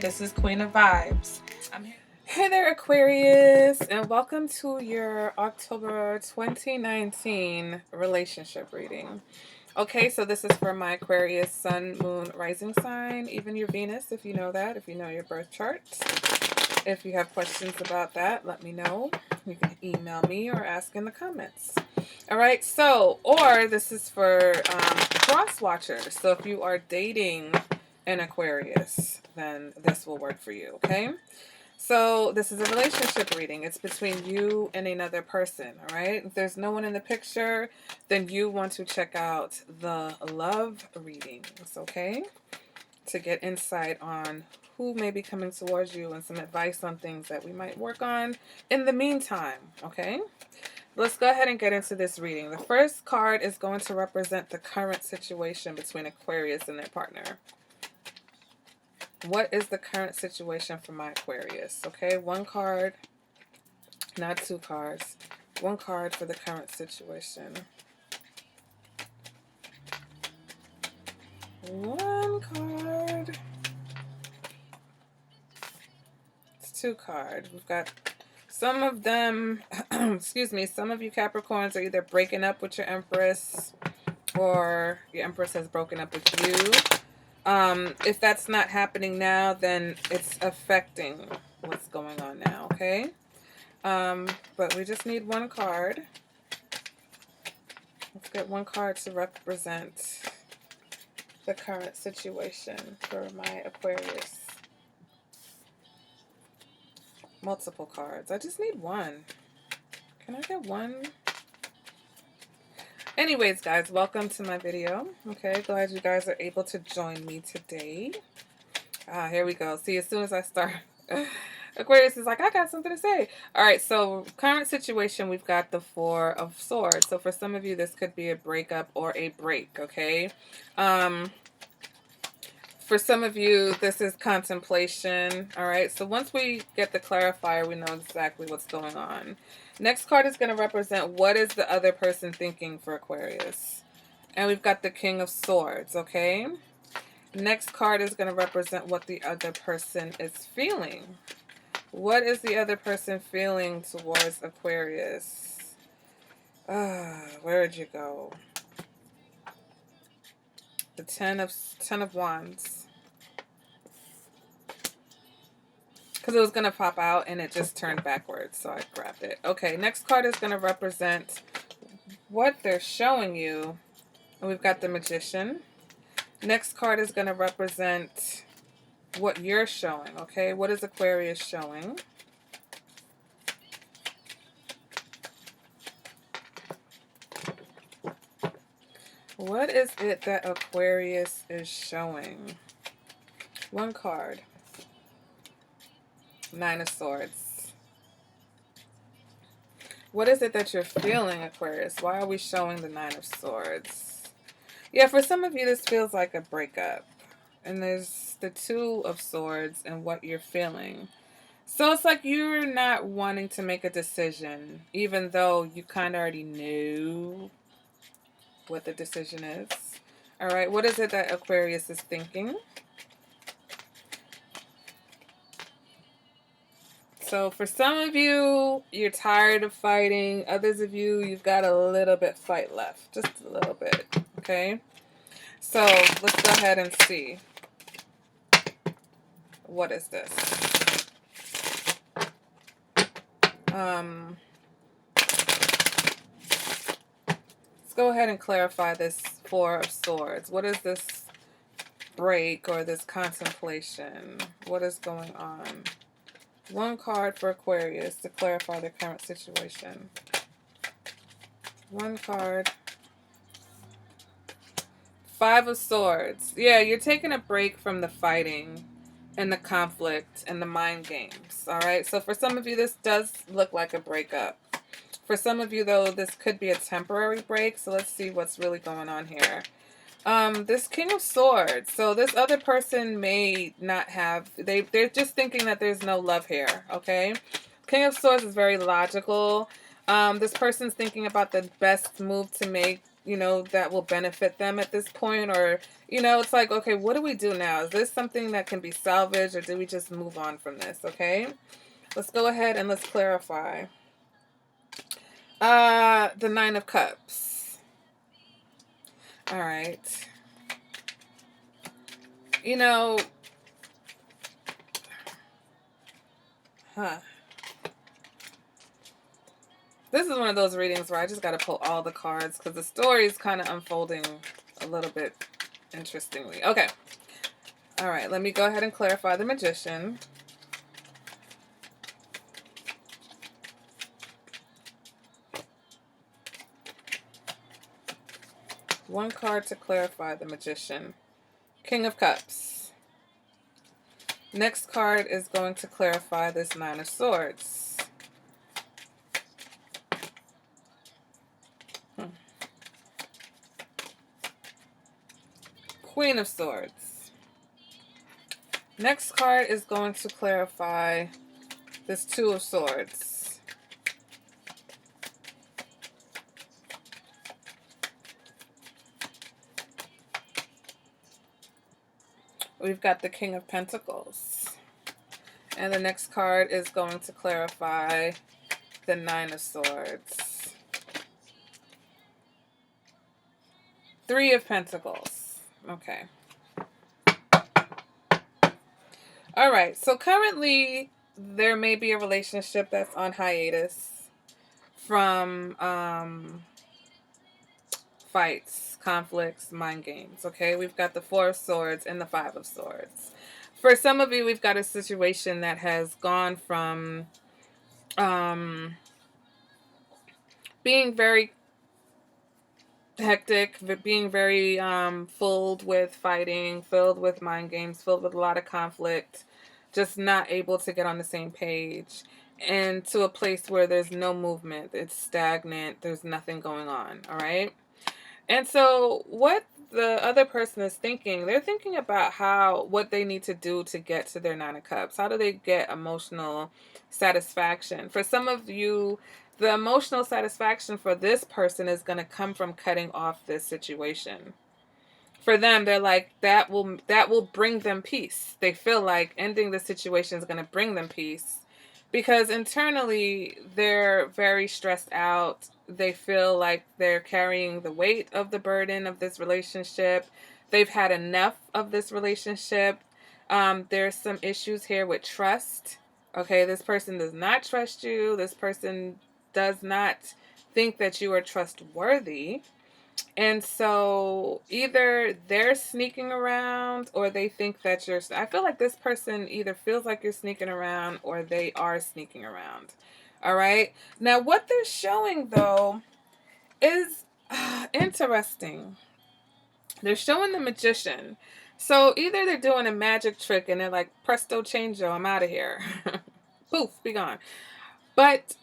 This is Queen of Vibes. I'm here. Hey there, Aquarius, and welcome to your October 2019 relationship reading. Okay, so this is for my Aquarius sun, moon, rising sign, even your Venus, if you know that, if you know your birth chart. If you have questions about that, let me know. You can email me or ask in the comments. All right, so, or this is for cross watchers. So if you are dating an Aquarius, then this will work for you, okay? So this is a relationship reading. It's between you and another person, all right? If there's no one in the picture, then you want to check out the love readings, okay? To get insight on who may be coming towards you and some advice on things that we might work on in the meantime, okay? Let's go ahead and get into this reading. The first card is going to represent the current situation between Aquarius and their partner. What is the current situation for my Aquarius? Okay, one card, not two cards. One card for the current situation. One card. It's two cards. We've got some of them, excuse me, some of you Capricorns are either breaking up with your Empress or your Empress has broken up with you. If that's not happening now, then it's affecting what's going on now, okay? But we just need one card. Let's get one card to represent the current situation for my Aquarius. Multiple cards. I just need one. Can I get one? Anyways, guys, welcome to my video. Okay, glad you guys are able to join me today. Here we go. See, as soon as I start, Aquarius is like, I got something to say. All right, so current situation, we've got the Four of Swords. So for some of you, this could be a breakup or a break, okay? For some of you, this is contemplation, all right? So once we get the clarifier, we know exactly what's going on. Next card is going to represent what is the other person thinking for Aquarius. And we've got the King of Swords, okay? Next card is going to represent what the other person is feeling. What is the other person feeling towards Aquarius? Where'd you go? The Ten of Wands. Because it was going to pop out and it just turned backwards, so I grabbed it. Okay, next card is going to represent what they're showing you. And we've got the Magician. Next card is going to represent what you're showing, okay? What is Aquarius showing? What is it that Aquarius is showing? One card. Nine of Swords. What is it that you're feeling, Aquarius? Why are we showing the Nine of Swords? Yeah, for some of you, this feels like a breakup. And there's the Two of Swords and what you're feeling. So it's like you're not wanting to make a decision, even though you kind of already knew what the decision is. All right, what is it that Aquarius is thinking? So for some of you, you're tired of fighting. Others of you, you've got a little bit fight left. Just a little bit, okay? So let's go ahead and see. What is this? Let's go ahead and clarify this Four of Swords. What is this break or this contemplation? What is going on? One card for Aquarius to clarify the current situation. One card. Five of Swords. Yeah, you're taking a break from the fighting and the conflict and the mind games. All right. So for some of you, this does look like a breakup. For some of you, though, this could be a temporary break. So let's see what's really going on here. This King of Swords. So this other person may not have, they're just thinking that there's no love here, okay? King of Swords is very logical. This person's thinking about the best move to make you know, that will benefit them at this point? Or, you know, it's like, okay, what do we do now? Is this something that can be salvaged, or do we just move on from this? Okay, let's go ahead and let's clarify. The Nine of Cups. All right. You know, this is one of those readings where I just got to pull all the cards because the story is kind of unfolding a little bit interestingly. Okay. All right, let me go ahead and clarify the Magician. One card to clarify the Magician. King of Cups. Next card is going to clarify this Nine of Swords. Queen of Swords. Next card is going to clarify this Two of Swords. We've got the King of Pentacles. And the next card is going to clarify the Nine of Swords. Three of Pentacles. Okay. All right. So currently, there may be a relationship that's on hiatus from fights, conflicts, mind games. Okay. We've got the Four of Swords and the Five of Swords. For some of you, we've got a situation that has gone from being very hectic, being very filled with fighting, filled with mind games, filled with a lot of conflict, just not able to get on the same page, and to a place where there's no movement, it's stagnant, there's nothing going on. All right. And so what the other person is thinking, they're thinking about what they need to do to get to their Nine of Cups. How do they get emotional satisfaction? For some of you, the emotional satisfaction for this person is going to come from cutting off this situation. For them, they're like, that will bring them peace. They feel like ending the situation is going to bring them peace, because internally they're very stressed out. They feel like they're carrying the weight of the burden of this relationship. They've had enough of this relationship. There's some issues here with trust. Okay, this person does not trust you. This person does not think that you are trustworthy. And so either they're sneaking around, or they think that you're... I feel like this person either feels like you're sneaking around, or they are sneaking around. All right. Now, what they're showing, though, is interesting. They're showing the Magician. So either they're doing a magic trick and they're like, presto changeo, I'm out of here. Poof, be gone. But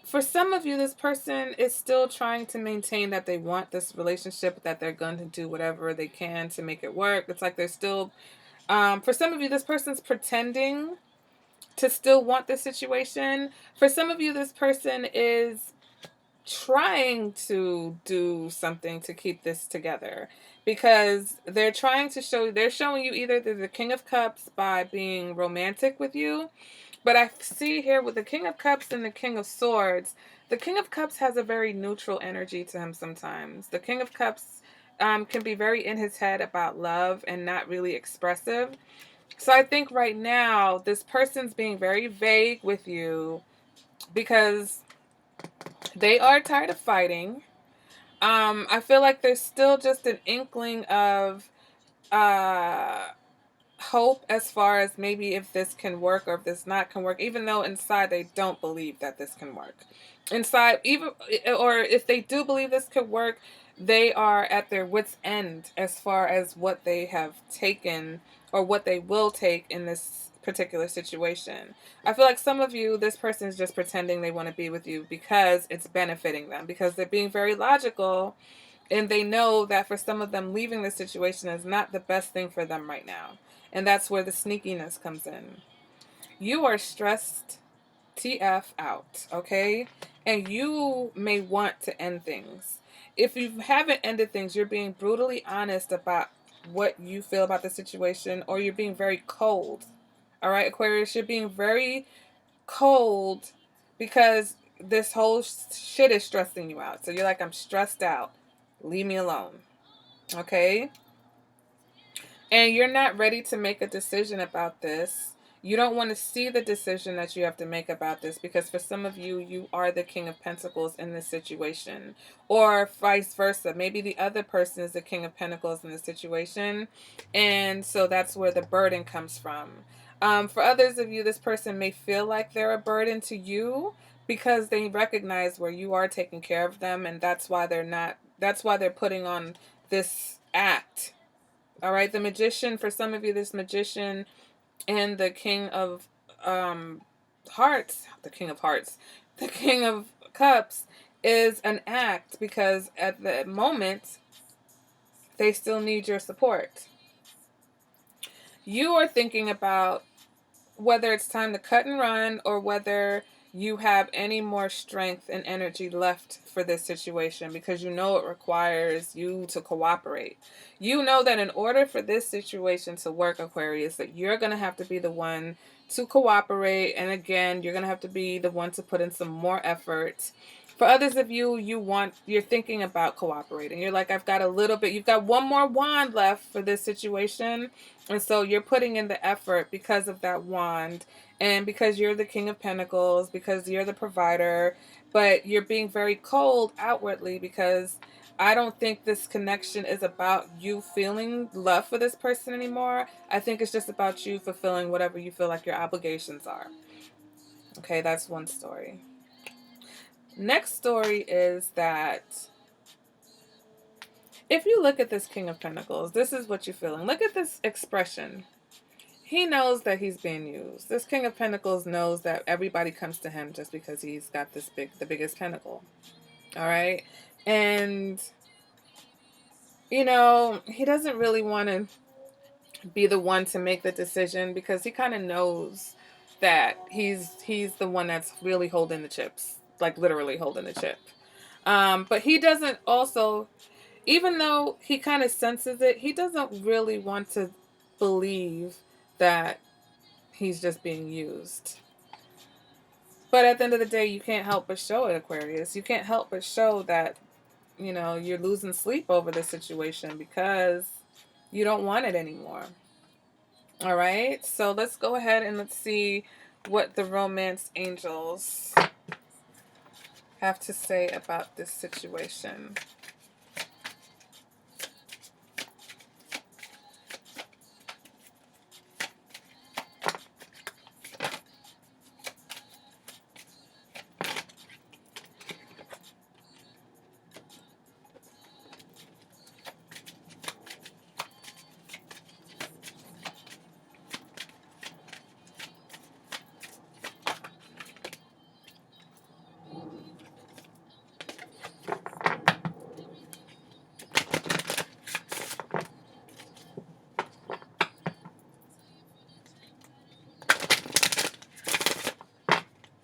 for some of you, this person is still trying to maintain that they want this relationship, that they're going to do whatever they can to make it work. It's like they're still, for some of you, this person's pretending to still want this situation. For some of you, this person is trying to do something to keep this together, because they're showing you either they're the King of Cups by being romantic with you. But I see here with the King of Cups and the King of Swords, the King of Cups has a very neutral energy to him sometimes. The King of Cups can be very in his head about love and not really expressive. So I think right now, this person's being very vague with you because they are tired of fighting. I feel like there's still just an inkling of hope as far as maybe if this can work or if this not can work, even though inside they don't believe that this can work. Inside, even, or if they do believe this could work, they are at their wits' end as far as what they have taken or what they will take in this particular situation. I feel like some of you, this person is just pretending they want to be with you because it's benefiting them, because they're being very logical, and they know that for some of them, leaving the situation is not the best thing for them right now. And that's where the sneakiness comes in. You are stressed TF out, okay? And you may want to end things. if you haven't ended things, you're being brutally honest about what you feel about the situation, or you're being very cold. All right, Aquarius, you're being very cold because this whole shit is stressing you out. So you're like, I'm stressed out. Leave me alone. Okay? And you're not ready to make a decision about this. You don't want to see the decision that you have to make about this, because for some of you, you are the King of Pentacles in this situation, or vice versa. Maybe the other person is the King of Pentacles in the situation, and so that's where the burden comes from. For others of you, this person may feel like they're a burden to you because they recognize where you are taking care of them, and that's why they're not. That's why they're putting on this act. All right, the Magician, for some of you, this Magician and the King of Hearts, the King of Cups is an act, because at the moment they still need your support. You are thinking about whether it's time to cut and run, or whether you have any more strength and energy left for this situation, because you know it requires you to cooperate. You know that in order for this situation to work, Aquarius, that you're going to have to be the one to cooperate. And again, you're going to have to be the one to put in some more effort. For others of you, you're thinking about cooperating. You're like, I've got a little bit, you've got one more wand left for this situation. And so you're putting in the effort because of that wand, and because you're the King of Pentacles, because you're the provider, but you're being very cold outwardly, because I don't think this connection is about you feeling love for this person anymore. I think it's just about you fulfilling whatever you feel like your obligations are. Okay, that's one story. Next story is that if you look at this King of Pentacles, this is what you're feeling. Look at this expression. He knows that he's being used. This King of Pentacles knows that everybody comes to him just because he's got the biggest pentacle. All right? And, he doesn't really want to be the one to make the decision, because he kind of knows that he's the one that's really holding the chips, like literally holding the chip. But he doesn't also, even though he kind of senses it, he doesn't really want to believe that he's just being used. But at the end of the day, you can't help but show it, Aquarius. You can't help but show that, you're losing sleep over the situation because you don't want it anymore. All right, so let's go ahead and let's see what the romance angels have to say about this situation.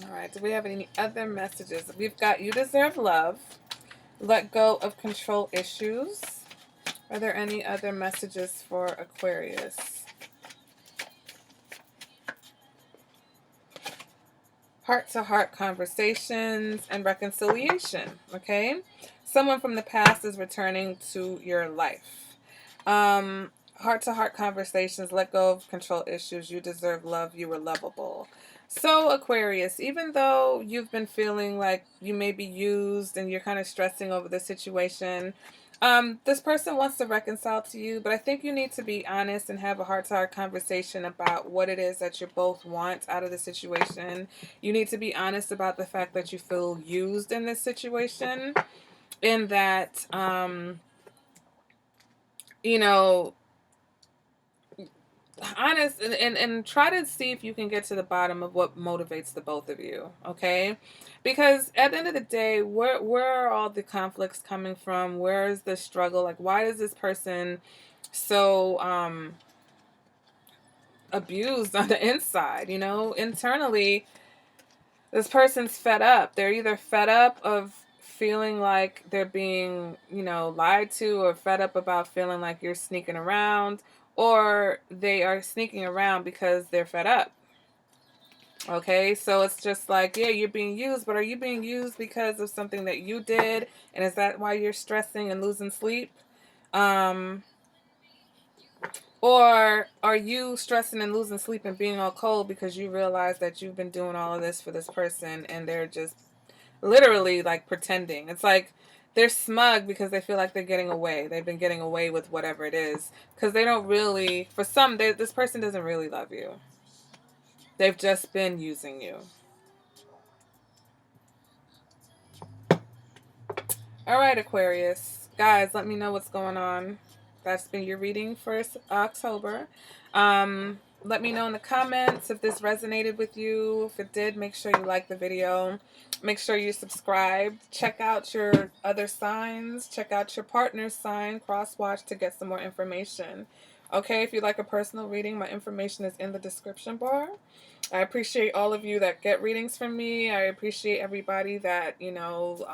All right, do we have any other messages? We've got you deserve love. Let go of control issues. Are there any other messages for Aquarius? Heart-to-heart conversations and reconciliation, okay? Someone from the past is returning to your life. Heart-to-heart conversations, let go of control issues. You deserve love. You were lovable. So, Aquarius, even though you've been feeling like you may be used and you're kind of stressing over the situation, this person wants to reconcile to you, but I think you need to be honest and have a heart-to-heart conversation about what it is that you both want out of the situation. You need to be honest about the fact that you feel used in this situation, in that, honest, and try to see if you can get to the bottom of what motivates the both of you, okay? Because at the end of the day, where are all the conflicts coming from? Where is the struggle? Like, why is this person so abused on the inside? Internally, this person's fed up. They're either fed up of feeling like they're being, you know, lied to, or fed up about feeling like you're sneaking around, or they are sneaking around because they're fed up. Okay, so it's just like, yeah, you're being used, but are you being used because of something that you did? And is that why you're stressing and losing sleep? Um, or are you stressing and losing sleep and being all cold because you realize that you've been doing all of this for this person and they're just literally like pretending? It's like they're smug because they feel like they're getting away. They've been getting away with whatever it is because they don't really, for some, this person doesn't really love you. They've just been using you. All right, Aquarius. Guys, let me know what's going on. That's been your reading for October. Let me know in the comments if this resonated with you. If it did, make sure you like the video. Make sure you subscribe. Check out your other signs. Check out your partner's sign. Cross-watch to get some more information. Okay, if you'd like a personal reading, my information is in the description bar. I appreciate all of you that get readings from me. I appreciate everybody that, you know,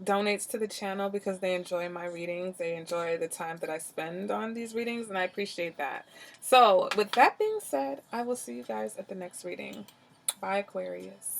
donates to the channel because they enjoy my readings. They enjoy the time that I spend on these readings, and I appreciate that. So with that being said, I will see you guys at the next reading. Bye, Aquarius.